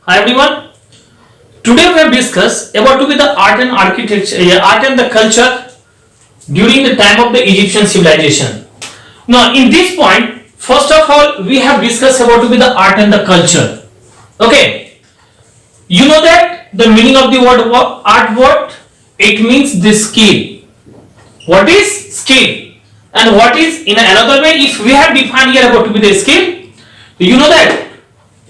Hi everyone. Today we have discussed about to be the art and architecture, art and the culture during the time of the Egyptian civilization. Now, in this point, first of all, we have discussed about to be the art and the culture. Okay, you know that the meaning of the word art what? It means the skill. What is skill? And what is in another way? If we have defined here about to be the skill, you know that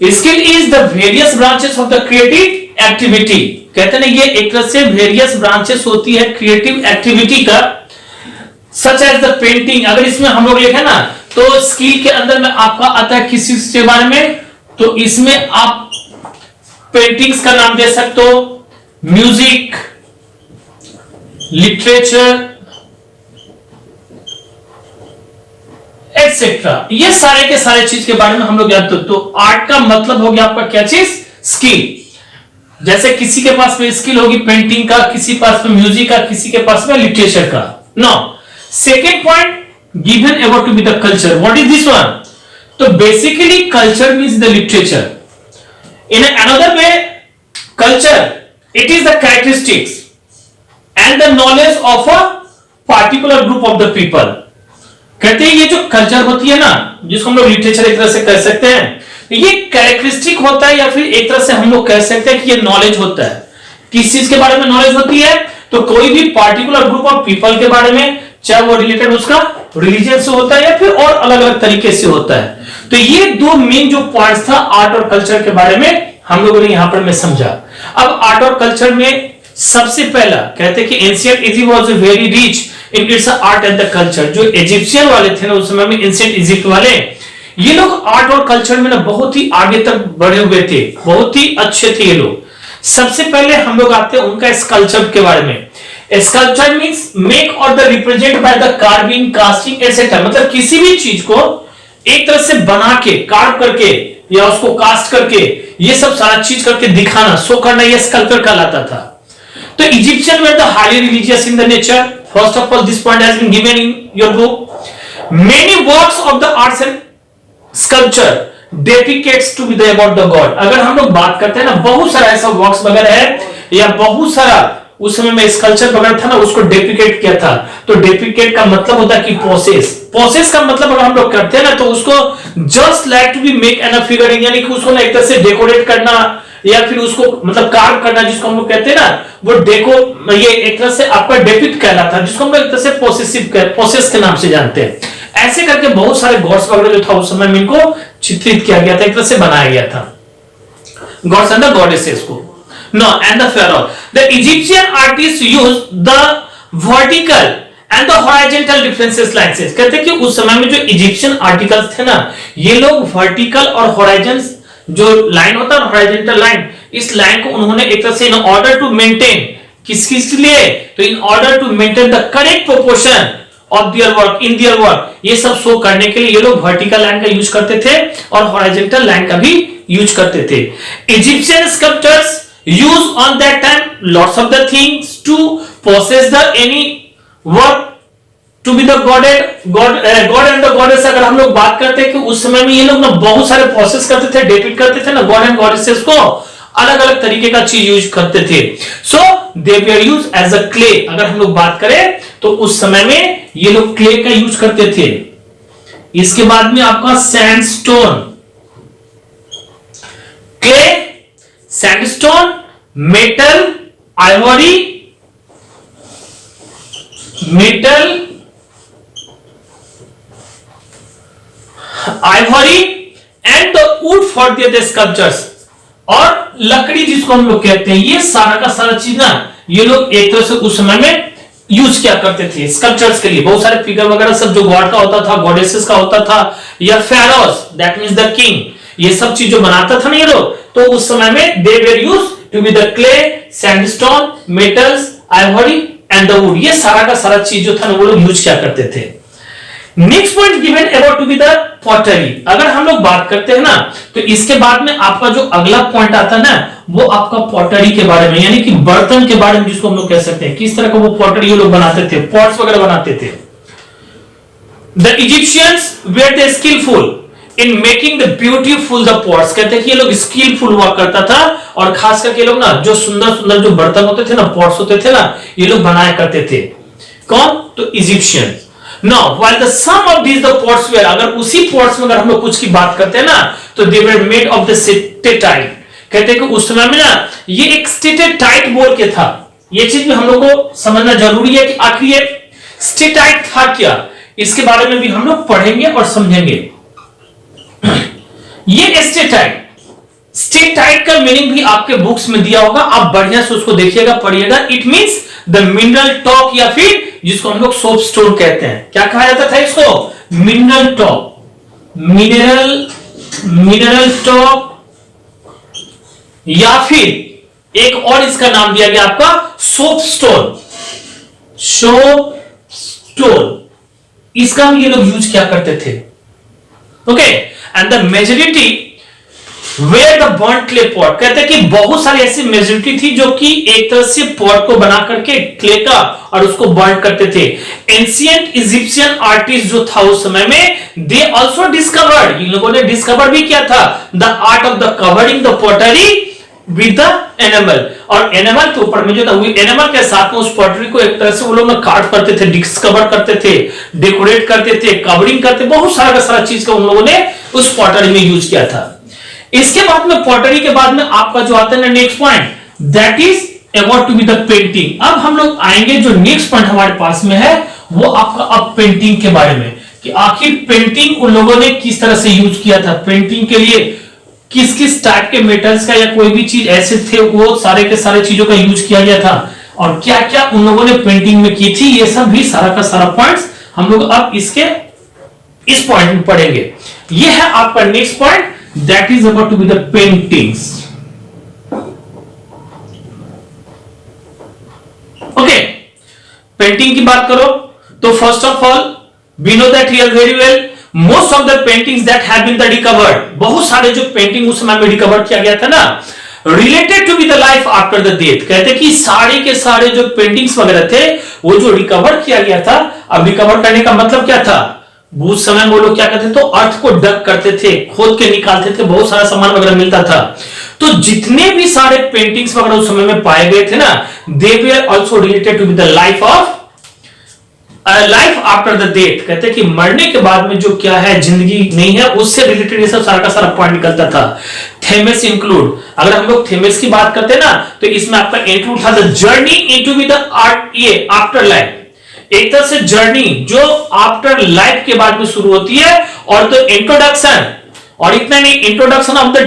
skill is the various branches of the creative activity. कहते हैं ना ये एक तरह से various branches होती है creative activity का, सच एज द पेंटिंग. अगर इसमें हम लोग लिखे ना तो स्किल के अंदर में आपका आता है किसी के बारे में, तो इसमें आप पेंटिंग्स का नाम दे सकते हो, म्यूजिक, लिटरेचर एटसेट्रा. ये सारे के सारे चीज के बारे में हम लोग जानते हो. तो आर्ट का मतलब हो गया आपका क्या चीज? स्किल. जैसे किसी के पास में स्किल होगी पेंटिंग का, किसी पास में म्यूजिक का, किसी के पास में लिटरेचर का. Now second point given about to be the culture. What is this one? तो basically culture means the literature. In another way culture it is the characteristics and the knowledge of a particular group of the people. कहते हैं ये जो culture होती है ना, जिसको हम लोग लिटरेचर एक तरह से कह सकते हैं, ये कैरेक्टरिस्टिक होता है या फिर एक तरह से हम लोग कह सकते हैं कि ये नॉलेज होता है. किस चीज के बारे में नॉलेज होती है? तो कोई भी पार्टिकुलर ग्रुप ऑफ पीपल के बारे में, चाहे वो रिलेटेड उसका रिलीजन से होता है या फिर और अलग अलग तरीके से होता है. तो ये दो मेन जो पॉइंट्स था आर्ट और कल्चर के बारे में हम लोगों ने यहां पर मैं समझा. अब आर्ट और कल्चर में सबसे पहला कहते हैं कि ancient Egypt was very rich in its art and the culture. जो इजिप्शियन वाले थे ना उस समय में, एंशिएंट इजिप्ट वाले, ये लोग आर्ट और कल्चर में ना बहुत ही आगे तक बढ़े हुए थे, बहुत ही अच्छे थे ये लोग. सबसे पहले हम लोग आते हैं उनका स्कल्पचर के बारे में. स्कल्पचर मींस मेक और the represent by the carving, casting etcetera. मतलब किसी भी चीज को एक तरह से बना के, कार्व करके या उसको कास्ट करके, ये सब सारा चीज करके दिखाना, शो करना, ये स्कल्पचर कहलाता था. तो Egyptian were the highly religious in the nature. First of all this point has been given in your book. Many works of the arts and sculpture dedicates to be the about the god. अगर हम लोग बात करते हैं ना, बहुत सारा ऐसा वर्क्स वगैरह है या बहुत सारा उस समय में स्कल्पचर वगैरह था ना, उसको डेडिकेट किया था. तो डेडिकेट का मतलब होता है कि पोसेस. पोसेस का मतलब अगर हम लोग करते हैं ना तो उसको just like to be make an a figuring, यानी कि उसको ना एक तरह से डेकोरेट करना या फिर उसको मतलब कार्व करना, जिसको हम लोग कहते हैं ना, वो डेको, ये एक तरह से आपका डेपिक्ट कहलाता है, जिसको हम लोग एक तरह से पोसेस के नाम से जानते हैं. ऐसे करके बहुत सारे गॉड्स वगैरह जो था उस समय में इनको चित्रित किया गया था, एक तरह से बनाया गया था, गॉड्स एंड द गॉडेसेस को. No and the pharaoh. The Egyptian artist use the vertical and the horizontal differences lines. कहते हैं कि उस समय में जो इजिप्शियन आर्टिकल्स थे ना, ये लोग वर्टिकल और हॉरिजॉन जो लाइन होता है, हॉरिजॉन्टल लाइन, इस लाइन को उन्होंने एक तरह से इन ऑर्डर टू मेंटेन, किस लिए? तो in order to maintain the correct proportion of their work in their work. ये सब शो करने के लिए ये लोग वर्टिकल लाइन का यूज करते थे और हॉरिजॉन्टल लाइन का भी यूज करते थे. Egyptian sculptures use on that time lots of the things to possess the any work to be the god and the goddess. अगर हम लोग बात करते हैं कि उस समय में ये लोग ना बहुत सारे प्रोसेस करते थे, डेपिक्ट करते थे ना गॉड एंड गॉडेसेस को, अलग अलग तरीके का चीज यूज करते थे. सो दे were use as a clay. अगर हम लोग बात करें तो उस समय में ये लोग क्ले का यूज करते थे. इसके बाद में आपका sandstone, clay, sandstone, metal, Ivory, and the would for the sculptures. और लकड़ी जिसको हम लोग कहते हैं, ये सारा का सारा चीज ना ये लोग एक तरह से उस समय में यूज क्या करते थे स्कल्पचर्स के लिए. बहुत सारे फिगर वगैरह सब जो गॉड का होता था, गॉडेसेस का होता था, या ferrous, that means the king, ये सब चीज जो बनाता था ना ये लोग, तो उस समय में they were used to be the clay, sandstone, metals, ivory and the wood. ये सारा का सारा चीज जो था ना वो लोग यूज क्या करते थे. Next point given about to be the pottery. अगर हम लोग बात करते हैं ना तो इसके बाद में आपका जो अगला पॉइंट आता है ना वो आपका पॉटरी के बारे में, यानी कि बर्तन के बारे में, जिसको हम लोग कह सकते हैं किस तरह का वो पॉटरी ये लोग बनाते थे, पॉट्स वगैरह बनाते थे. The Egyptians were the skillful in making the beautiful the pots, कहते हैं कि ये लोग स्किलफुल हुआ करता था, और खास करके लोग ना जो सुंदर सुंदर जो बर्तन होते थे ना, पॉट्स होते थे ना, ये लोग बनाया करते थे। कौन? तो Egyptian. Now while the some of these the pots were, अगर उसी पॉट्स में अगर हम लोग कुछ की बात करते हैं ना, तो they were made of the steatite, कहते हैं कि उस समय में ना ये एक स्टेटाइट बोल के था। ये चीज भी हम लोग को समझना जरूरी है कि आखिर ये स्टेटाइट था क्या, इसके बारे में भी हम लोग पढ़ेंगे और समझेंगे। ये स्टेटाइट का मीनिंग भी आपके बुक्स में दिया होगा, आप बढ़िया से उसको देखिएगा, पढ़िएगा। It means the mineral top, या फिर जिसको हम लोग सोप स्टोन कहते हैं। क्या कहा जाता था इसको? मिनरल टॉप, मिनरल टॉप, या फिर एक और इसका नाम दिया गया आपका सोप स्टोन, इसका भी ये लोग यूज क्या करते थे। Okay, and the majority were the burned clay pot, कहते हैं कि बहुत सारी ऐसी मेजोरिटी थी जो कि एक तरह से पॉट को बना करके क्ले का और उसको बर्न करते थे। एंशिएंट इजिप्शियन आर्टिस्ट जो था उस समय में, दे आल्सो डिस्कवर्ड, इन लोगों ने डिस्कवर भी किया था the art of the covering the pottery with the animal, और एनिमल के ऊपर में जो था, एनिमल के साथ में उस पॉटरी को एक तरह से वो लोग काट करते थे, डिस्कवर करते थे, डेकोरेट करते थे, कवरिंग करते, बहुत सारा चीज का उन लोगों ने उस पॉटरी में यूज किया था। इसके बाद में पॉटरी के बाद में आपका जो आता है ना next point, that is about to be the painting. अब हम लोग आएंगे, जो नेक्स्ट पॉइंट हमारे पास में है वो आपका अब पेंटिंग के बारे में, कि आखिर पेंटिंग उन लोगों ने किस तरह से यूज किया था, पेंटिंग के लिए किस किस टाइप के मेटल्स का या कोई भी चीज ऐसे थे, वो सारे के सारे चीजों का यूज किया गया था, और क्या क्या उन लोगों ने पेंटिंग में की थी। ये सब भी सारा का सारा पॉइंट्स हम लोग अब इसके इस पॉइंट में पढ़ेंगे। ये है आपका next point, that is about to be the paintings. Okay, painting की बात करो तो first of all we know that here very well most of the paintings that have been the recovered, बहुत सारे जो पेंटिंग उस समय में रिकवर किया गया था ना, related to be the life after the death, कहते कि सारे के सारे जो पेंटिंग्स वगैरह थे वो जो रिकवर किया गया था। अब रिकवर करने का मतलब क्या था? उस समय वो लोग क्या करते थे, तो अर्थ को डग करते थे, खोद के निकालते थे, बहुत सारा सामान वगैरह मिलता था। तो जितने भी सारे पेंटिंग्स वगैरह उस समय में पाए गए थे ना, they were also related to be the life after the death, कहते हैं कि मरने के बाद में जो क्या है, जिंदगी नहीं है, उससे रिलेटेड ये सब सारा का सारा पॉइंट निकलता था। थेमेस इंक्लूड, अगर हम लोग थेमेस की बात करते हैं ना, तो इसमें आपका इंक्लूड था the journey into be the art, ये आफ्टर लाइफ, एक तरह से जर्नी जो आफ्टर लाइफ के बाद में शुरू होती है, और तो इंट्रोडक्शन, और इतना नहीं, इंट्रोडक्शन ऑफ द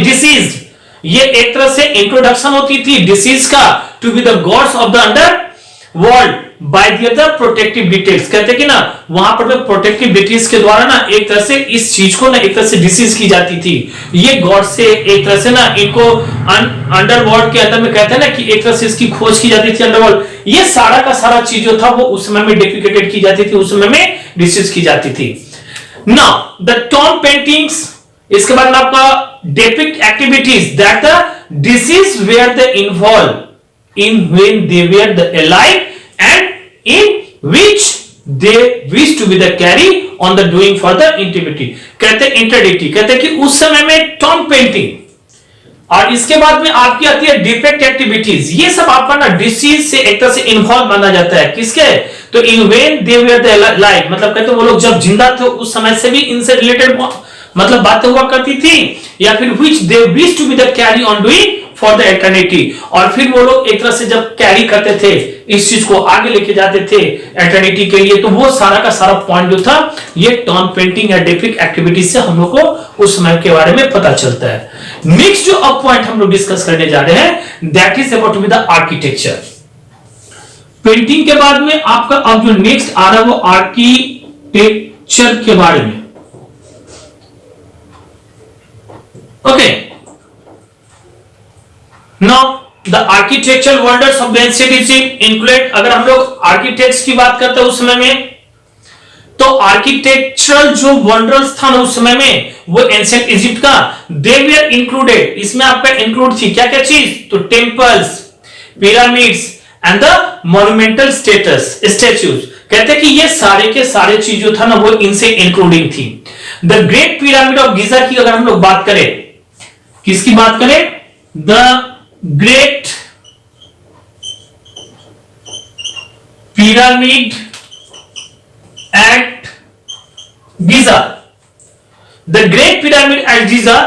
डिसीज, ये एक तरह से इंट्रोडक्शन होती थी डिसीज का, to be the gods of the underworld by the protective details, कहते कि ना वहां पर प्रोटेक्टिव डिटेल्स के द्वारा ना एक तरह से इस चीज को ना एक तरह से डिसीज की जाती थी। ये गॉड से एक तरह से ना इनको अंडरवर्ल्ड के अंदर में कहते हैं ना कि एक तरह से इसकी खोज की जाती थी अंडरवर्ल्ड। ये सारा का सारा चीज जो था वो उस समय में डेफिकेटेड की जाती थी, उस समय में डिसीज की जाती थी। नाउ द टॉम पेंटिंग्स, इसके बाद में आपका depict activities that the deceased were the involve in when they were the alive and in which they wish to be the carry on the doing for the intimity, कहते हैं इंटरडिक्टी, कहते हैं कि उस समय में टॉम पेंटिंग, और इसके बाद में आपकी आती है डिफेक्ट एक्टिविटीज। ये सब आपका ना डिसीज से एक तरह से इन्वॉल्व माना जाता है, किसके? तो in when they were the life, मतलब कहते हैं वो लोग जब जिंदा थे उस समय से भी इनसे रिलेटेड मतलब बातें हुआ करती थी, या फिर which they wish to be the carry on doing for the eternity, और फिर वो लोग एक तरह से जब कैरी करते थे इस चीज को आगे लेके जाते थे एटर्निटी के लिए, तो वो सारा का सारा पॉइंट जो था ये टॉम पेंटिंग या डेपिक एक्टिविटी से हम लोग को उस समय के बारे में पता चलता है। नेक्स्ट जो अब पॉइंट हम लोग डिस्कस करने जा रहे हैं that is about to be the architecture. Painting के बाद में आपका अब जो नेक्स्ट आ रहा है वो आर्किटेक्चर के बारे में। Okay, now the architectural wonders of the ancient Egypt include, अगर हम लोग आर्किटेक्ट्स की बात करते हैं उस समय में, तो आर्किटेक्चरल जो वंडर्स था ना उस समय में वो एंशिएंट इजिप्ट का, दे वर इंक्लूडेड, इसमें आपका इंक्लूड थी क्या क्या चीज? तो temples, pyramids and the monumental statues, कहते हैं कि ये सारे के सारे चीज जो था ना वो इनसे इंक्लूडिंग थी। The great pyramid of Giza की अगर हम लोग बात करें, किसकी बात करें? The great pyramid at Giza, the great pyramid at Giza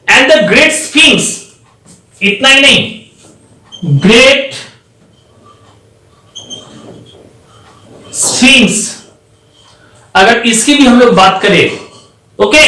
and the great sphinx, इतना ही नहीं, ग्रेट स्फिंक्स, अगर इसकी भी हम लोग बात करें, okay,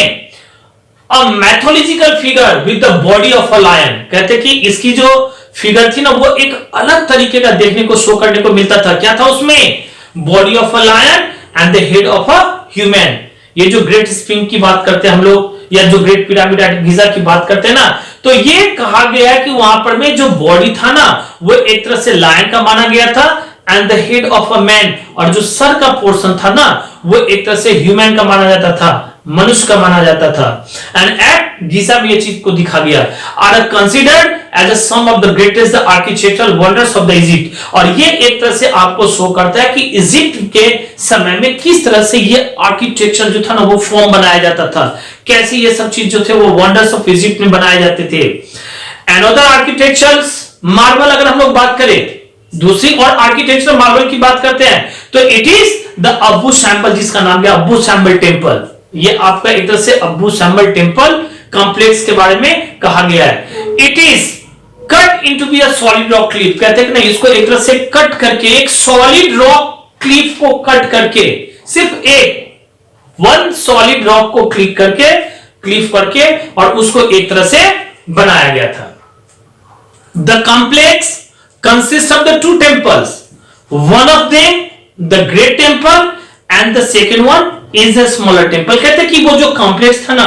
a mythological figure with the body of a lion, कहते कि इसकी जो फिगर थी ना वो एक अलग तरीके का देखने को शो करने को मिलता था। क्या था उसमें? Body of a lion and the head of a human. ये जो ग्रेट स्फिंक्स की बात करते हैं हम लोग, या जो ग्रेट पिरामिड एट गीजा की बात करते हैं ना, तो ये कहा गया है कि वहां पर में जो बॉडी था ना वो एक तरह से लायन का माना गया था, and the head of a man, और जो सर का पोर्शन था ना वो एक तरह से ह्यूमन का माना जाता था, मनुष्य का माना जाता था। एंड एट गीजा में ये चीज को दिखा गया, are considered as a some of the greatest architectural wonders of the Egypt. और ये एक तरह से आपको शो करता है कि इजिप्ट के समय में किस तरह से ये आर्किटेक्चर जो था ना वो फॉर्म बनाया जाता था, कैसे ये सब चीज जो थे वो वंडर्स ऑफ इजिप्ट में बनाए जाते थे। अनदर आर्किटेक्चर्स मार्बल, अगर हम लोग बात करें दूसरी और आर्किटेक्चर मार्बल की बात करते हैं तो it is the Abu sample, जिसका नाम है अबू सैंपल टेम्पल। ये आपका एक तरह से अबू सैंपल टेम्पल कॉम्प्लेक्स के बारे में कहा गया है। It is cut into be a solid rock Cliff, कहते हैं कि नहीं, इसको एक तरह से कट करके, एक सॉलिड रॉक क्लिफ को कट करके, सिर्फ एक वन सॉलिड रॉक को क्लिफ करके और उसको एक तरह से बनाया गया था। The complex consists of the two temples, one of them the great temple and the second one is a smaller temple। कहते हैं कि वो जो कॉम्प्लेक्स था ना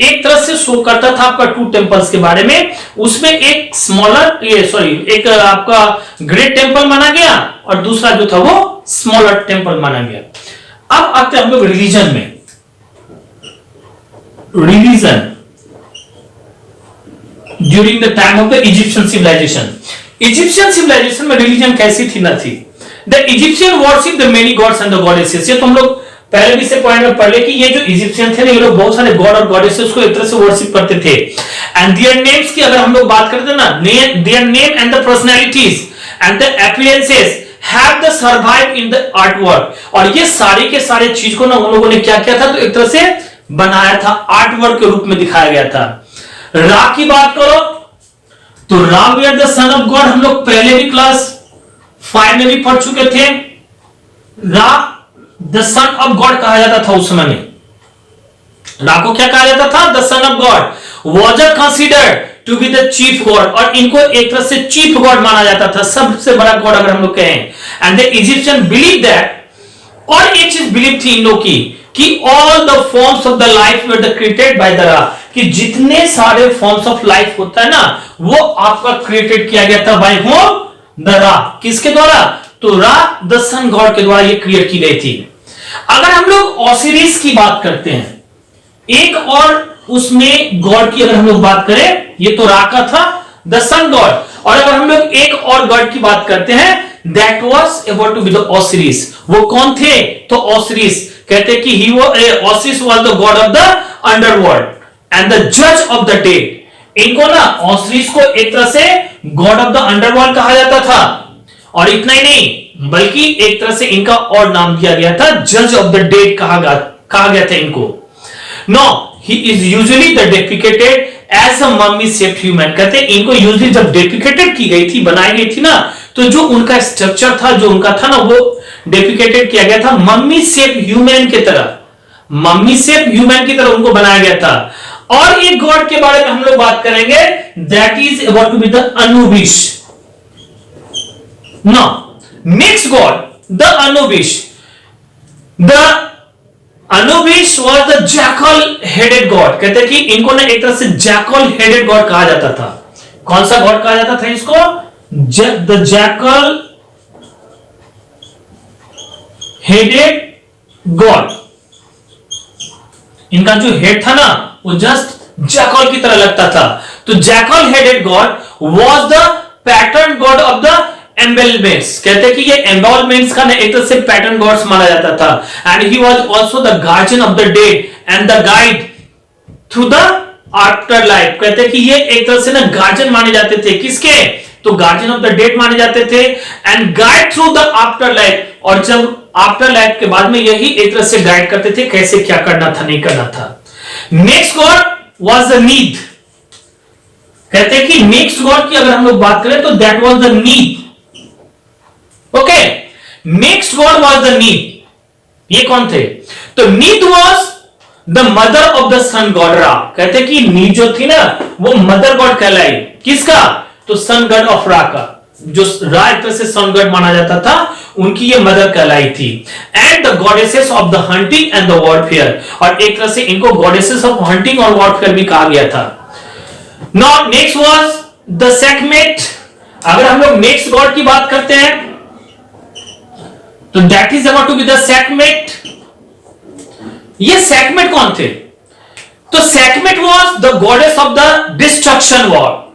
एक तरह से शो करता था आपका टू टेम्पल्स के बारे में, उसमें एक एक आपका ग्रेट टेम्पल माना गया और दूसरा जो था वो स्मॉलर टेम्पल माना गया। अब आते हैं हम लोग रिलीजन में। Religion during the time of the Egyptian civilization, Egyptian civilization में रिलीजन कैसी थी ना थी? The Egyptian worship the many gods and the goddesses. ये तो हम लोग पहले भी से पॉइंट में पढ़ ले कि ये जो इजिप्शियन थे ना ये लोग बहुत सारे गॉड और गॉडेसेस को एक तरह से वर्शिप करते थे। एंड देयर नेम्स की अगर हम लोग बात करते ना, their name and the personalities and the appearances have the survive in the artwork. और ये सारे के सारे चीज को ना उन लोगों ने क्या किया था, तो एक तरह से बनाया था, आर्टवर्क के रूप में दिखाया गया था। रा की बात करो तो Ra were the sun of god, हम लोग पहले भी क्लास 5 में भी पढ़ चुके थे। रा द सन ऑफ गॉड कहा जाता था उस समय में। रा को क्या कहा जाता था? The sun of god was considered to be the chief god, और इनको एक तरह से चीफ गॉड माना जाता था, सबसे बड़ा गॉड अगर हम लोग कहें। And the Egyptian believe that, और एक चीज बिलीव थी इन लोग की कि all the forms of the life were the created by the रा, कि जितने सारे फॉर्म्स ऑफ लाइफ होता है ना वो आपका क्रिएटेड किया गया था बाय होम? द रा। किसके द्वारा? तो रा द सन गॉड के द्वारा ये क्रिएट की गई थी। अगर हम लोग ओसिरिस की बात करते हैं, एक और उसमें गॉड की अगर हम लोग बात करें, ये तो रा का था, द सन गॉड, और अगर हम लोग एक और गॉड की बात करते हैं that was about to be the Osiris. वो कौन थे? तो ओसिरिस, कहते कि he Osiris was the god of the underworld and the जज ऑफ द डेड। इनको ना ओसिरिस को एक तरह से गॉड ऑफ द अंडरवर्ल्ड कहा जाता था, और इतना ही नहीं बल्कि एक तरह से इनका और नाम दिया गया था, जज ऑफ द डेड कहा गया था इनको। No he is usually the depicted as a mummy shaped human, कहते इनको यूजुअली जब डेपिकेटेड की गई थी, बनाई गई थी ना, तो जो उनका स्ट्रक्चर था, जो उनका था ना, वो डेपिकेटेड किया गया था मम्मी शेप्ड ह्यूमन की तरह, मम्मी शेप्ड ह्यूमन की तरह उनको बनाया गया था। और एक गॉड के बारे में हम लोग बात करेंगे that is about to be the Anubis. No next god the Anubis. The Anubis was the jackal headed god, कहते हैं कि इनको ना एक तरह से जैकल हेडेड गॉड कहा जाता था। कौन सा गॉड कहा जाता था इसको? The jackal headed God. इनका जो हेड था ना वो जस्ट जैकल की तरह लगता था। तो jackal headed god was the pattern god of the embalmments, कहते हैं कि ये एम्बेलमेंट्स का ना एक तरह से पैटर्न गॉड्स माना जाता था। And he was also the guardian of the dead and the guide through the after life, कहते हैं कि ये एक तरह से ना गार्जियन माने जाते थे, किसके, तो गार्जियन ऑफ द डेड माने जाते थे, and guide through the after life, और जब आफ्टर लाइफ के बाद में यही एक तरह से गाइड करते थे कैसे क्या करना था नहीं करना था। Next god was the need, कहते हैं कि नेक्स्ट गॉड की अगर हम लोग बात करें तो that was the Neith. Okay, next god was the Neith. ये कौन थे, तो Neith was the mother of the sun god Ra, कहते हैं कि नीड जो थी ना वो मदर गॉड कहलाई, किसका, तो सन गॉड ऑफ रा का, जो रा एक तरह से सन गॉड माना जाता था, उनकी ये मदर कहलाई थी। And the goddesses of the hunting and the warfare, और एक तरह से इनको गॉडेसेस ऑफ हंटिंग और वॉरफेयर भी कहा गया था। नाउ नेक्स्ट वाज द सेकमेट, अगर हम लोग नेक्स्ट गॉड की बात करते हैं तो that is about to be the Sekhmet. ये सेकमेट कौन थे, तो Sekhmet was the goddess of the destruction war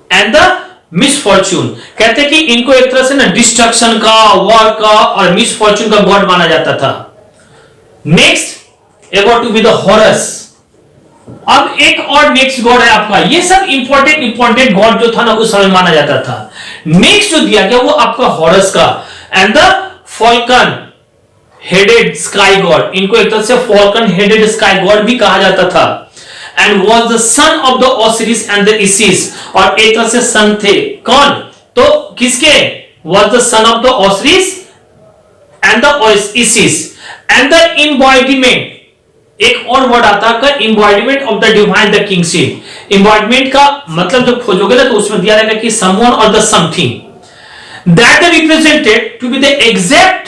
and the misfortune, कहते हैं कि इनको एक तरह से ना डिस्ट्रक्शन का, वॉर का और मिसफॉर्च्यून का गॉड माना जाता था। Next about to be the Horus. अब एक और नेक्स्ट गॉड है आपका, ये सब इंपॉर्टेंट गॉड जो था ना उस समय माना जाता था। नेक्स्ट जो दिया गया वो आपका हॉरस का, and the Falcon headed sky God, इनको एक तरह से फॉल्कन हेडेड स्काई गॉड भी कहा जाता था। And was the sun of the Osiris and the Isis, और एक तरह से सन थे कौन, तो किसके, was the sun of the Osiris and the Isis, and the embodiment, एक और वर्ड आता है embodiment of the divine the kingship. Embodiment का मतलब जब खोजोगे ना तो उसमें दिया रहेगा कि समवन और the something that represented to be the exact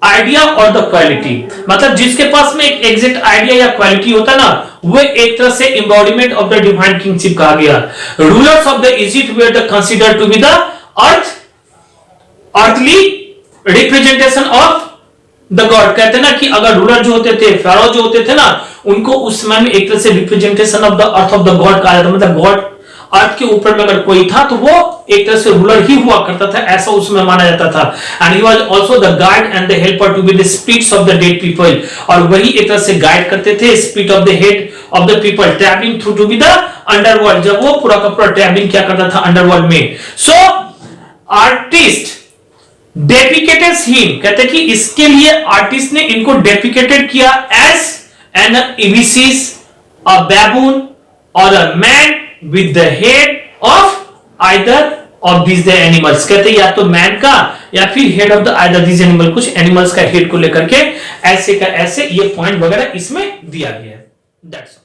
idea और द क्वालिटी, मतलब जिसके पास में एक एग्जैक्ट आइडिया या क्वालिटी होता ना वो एक तरह से embodiment of the divine kingship कहा गया। Rulers of the Egypt were the considered to be the earthly representation of the god, कहते हैं ना कि अगर रूलर जो होते थे, फेरो जो होते थे ना, उनको उस समय में एक तरह से representation of the earth of the God कहा जाता, मतलब गॉड अर्थ के ऊपर में अगर कोई था तो वो एक तरह से रूलर ही हुआ करता था, ऐसा उसमें माना जाता था। And he was also the guide and the helper to be the spirits of the dead people, और वही एक तरह से गाइड करते थे spirit of the head of the people travelling through to be the underworld, जब वो पूरा का पूरा ट्रैवलिंग क्या करता था अंडरवर्ल्ड में। सो आर्टिस्ट डेपिकेटेड हिम, कहते हैं कि इसके लिए आर्टिस्ट ने इनको डेपिकेटेड किया एज एन इबिसिस, अ बैबून और a man with the head of either of this the animals, कहते हैं या तो मैन का या फिर head of the either this animal, कुछ एनिमल्स का हेड को लेकर के ऐसे का ऐसे ये पॉइंट वगैरह इसमें दिया गया है। दैट्स